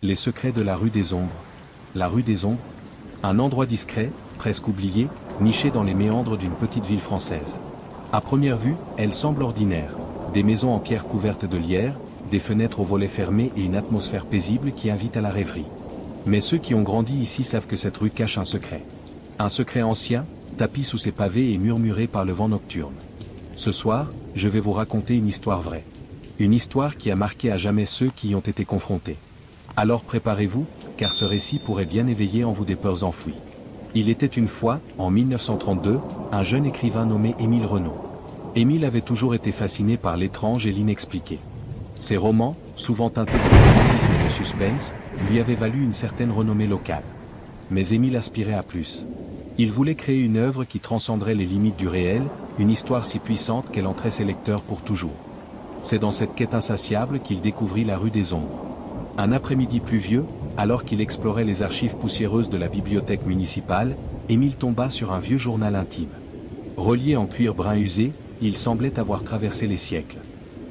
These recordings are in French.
Les secrets de la rue des Ombres. La rue des Ombres, un endroit discret, presque oublié, niché dans les méandres d'une petite ville française. À première vue, elle semble ordinaire. Des maisons en pierre couvertes de lierre, des fenêtres aux volets fermés et une atmosphère paisible qui invite à la rêverie. Mais ceux qui ont grandi ici savent que cette rue cache un secret. Un secret ancien, tapi sous ses pavés et murmuré par le vent nocturne. Ce soir, je vais vous raconter une histoire vraie. Une histoire qui a marqué à jamais ceux qui y ont été confrontés. Alors préparez-vous, car ce récit pourrait bien éveiller en vous des peurs enfouies. Il était une fois, en 1932, un jeune écrivain nommé Émile Renaud. Émile avait toujours été fasciné par l'étrange et l'inexpliqué. Ses romans, souvent teintés de mysticisme et de suspense, lui avaient valu une certaine renommée locale. Mais Émile aspirait à plus. Il voulait créer une œuvre qui transcenderait les limites du réel, une histoire si puissante qu'elle entrait ses lecteurs pour toujours. C'est dans cette quête insatiable qu'il découvrit la rue des Ombres. Un après-midi pluvieux, alors qu'il explorait les archives poussiéreuses de la bibliothèque municipale, Émile tomba sur un vieux journal intime. Relié en cuir brun usé, il semblait avoir traversé les siècles.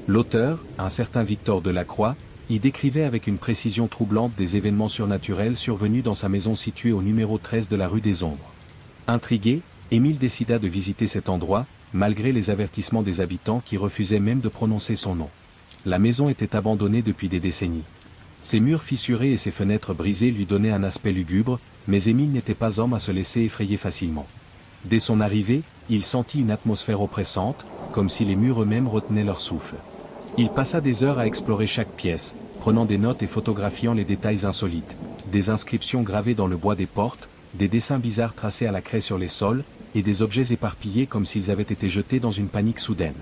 L'auteur, un certain Victor Delacroix, y décrivait avec une précision troublante des événements surnaturels survenus dans sa maison située au numéro 13 de la rue des Ombres. Intrigué, Émile décida de visiter cet endroit, malgré les avertissements des habitants qui refusaient même de prononcer son nom. La maison était abandonnée depuis des décennies. Ses murs fissurés et ses fenêtres brisées lui donnaient un aspect lugubre, mais Émile n'était pas homme à se laisser effrayer facilement. Dès son arrivée, il sentit une atmosphère oppressante, comme si les murs eux-mêmes retenaient leur souffle. Il passa des heures à explorer chaque pièce, prenant des notes et photographiant les détails insolites, des inscriptions gravées dans le bois des portes, des dessins bizarres tracés à la craie sur les sols, et des objets éparpillés comme s'ils avaient été jetés dans une panique soudaine.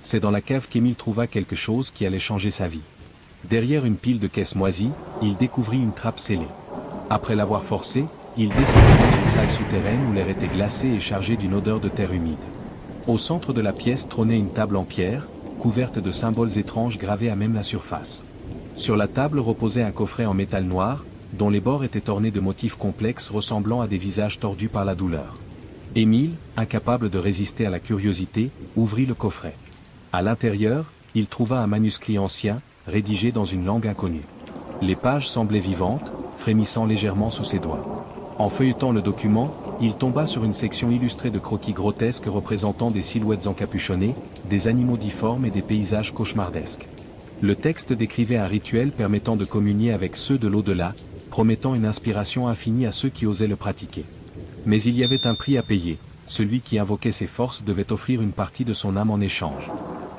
C'est dans la cave qu'Émile trouva quelque chose qui allait changer sa vie. Derrière une pile de caisses moisies, il découvrit une trappe scellée. Après l'avoir forcée, il descendit dans une salle souterraine où l'air était glacé et chargé d'une odeur de terre humide. Au centre de la pièce trônait une table en pierre, couverte de symboles étranges gravés à même la surface. Sur la table reposait un coffret en métal noir, dont les bords étaient ornés de motifs complexes ressemblant à des visages tordus par la douleur. Émile, incapable de résister à la curiosité, ouvrit le coffret. À l'intérieur, il trouva un manuscrit ancien, rédigé dans une langue inconnue. Les pages semblaient vivantes, frémissant légèrement sous ses doigts. En feuilletant le document, il tomba sur une section illustrée de croquis grotesques représentant des silhouettes encapuchonnées, des animaux difformes et des paysages cauchemardesques. Le texte décrivait un rituel permettant de communier avec ceux de l'au-delà, promettant une inspiration infinie à ceux qui osaient le pratiquer. Mais il y avait un prix à payer, celui qui invoquait ses forces devait offrir une partie de son âme en échange.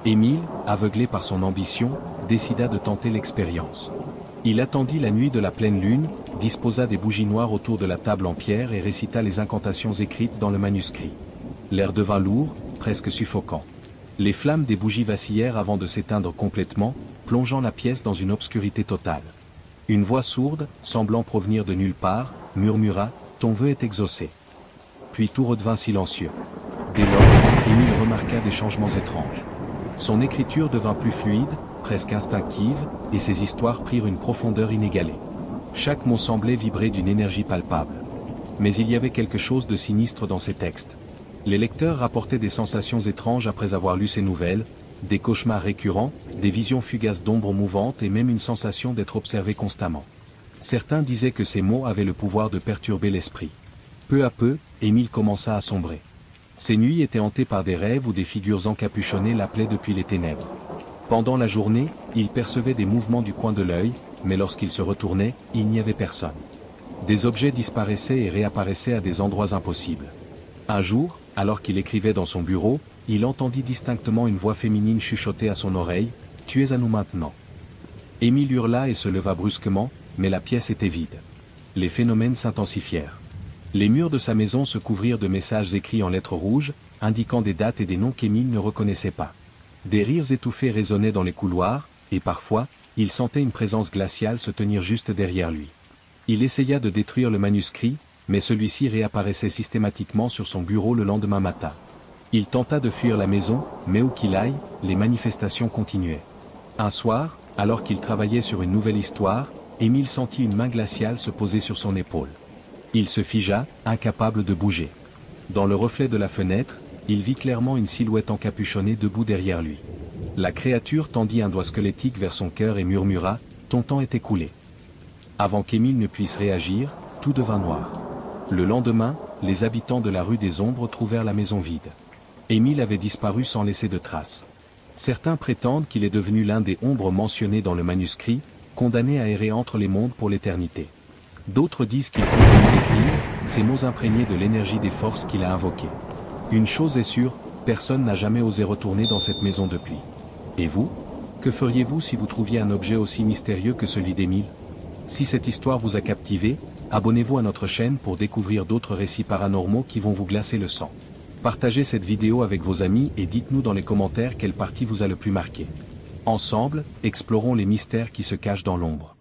Émile, aveuglé par son ambition, décida de tenter l'expérience. Il attendit la nuit de la pleine lune, disposa des bougies noires autour de la table en pierre et récita les incantations écrites dans le manuscrit. L'air devint lourd, presque suffocant. Les flammes des bougies vacillèrent avant de s'éteindre complètement, plongeant la pièce dans une obscurité totale. Une voix sourde, semblant provenir de nulle part, murmura « Ton vœu est exaucé ». Puis tout redevint silencieux. Dès lors, Émile remarqua des changements étranges. Son écriture devint plus fluide, presque instinctive, et ses histoires prirent une profondeur inégalée. Chaque mot semblait vibrer d'une énergie palpable. Mais il y avait quelque chose de sinistre dans ces textes. Les lecteurs rapportaient des sensations étranges après avoir lu ces nouvelles, des cauchemars récurrents, des visions fugaces d'ombres mouvantes et même une sensation d'être observé constamment. Certains disaient que ces mots avaient le pouvoir de perturber l'esprit. Peu à peu, Émile commença à sombrer. Ses nuits étaient hantées par des rêves où des figures encapuchonnées l'appelaient depuis les ténèbres. Pendant la journée, il percevait des mouvements du coin de l'œil, mais lorsqu'il se retournait, il n'y avait personne. Des objets disparaissaient et réapparaissaient à des endroits impossibles. Un jour, alors qu'il écrivait dans son bureau, il entendit distinctement une voix féminine chuchoter à son oreille « Tu es à nous maintenant ». Émile hurla et se leva brusquement, mais la pièce était vide. Les phénomènes s'intensifièrent. Les murs de sa maison se couvrirent de messages écrits en lettres rouges, indiquant des dates et des noms qu'Émile ne reconnaissait pas. Des rires étouffés résonnaient dans les couloirs, et parfois, il sentait une présence glaciale se tenir juste derrière lui. Il essaya de détruire le manuscrit, mais celui-ci réapparaissait systématiquement sur son bureau le lendemain matin. Il tenta de fuir la maison, mais où qu'il aille, les manifestations continuaient. Un soir, alors qu'il travaillait sur une nouvelle histoire, Émile sentit une main glaciale se poser sur son épaule. Il se figea, incapable de bouger. Dans le reflet de la fenêtre, il vit clairement une silhouette encapuchonnée debout derrière lui. La créature tendit un doigt squelettique vers son cœur et murmura « Ton temps est écoulé ». Avant qu'Émile ne puisse réagir, tout devint noir. Le lendemain, les habitants de la rue des Ombres trouvèrent la maison vide. Émile avait disparu sans laisser de traces. Certains prétendent qu'il est devenu l'un des ombres mentionnés dans le manuscrit, condamné à errer entre les mondes pour l'éternité. D'autres disent qu'il continue d'écrire, ces mots imprégnés de l'énergie des forces qu'il a invoquées. Une chose est sûre, personne n'a jamais osé retourner dans cette maison depuis. Et vous? Que feriez-vous si vous trouviez un objet aussi mystérieux que celui d'Émile? Si cette histoire vous a captivé, abonnez-vous à notre chaîne pour découvrir d'autres récits paranormaux qui vont vous glacer le sang. Partagez cette vidéo avec vos amis et dites-nous dans les commentaires quelle partie vous a le plus marqué. Ensemble, explorons les mystères qui se cachent dans l'ombre.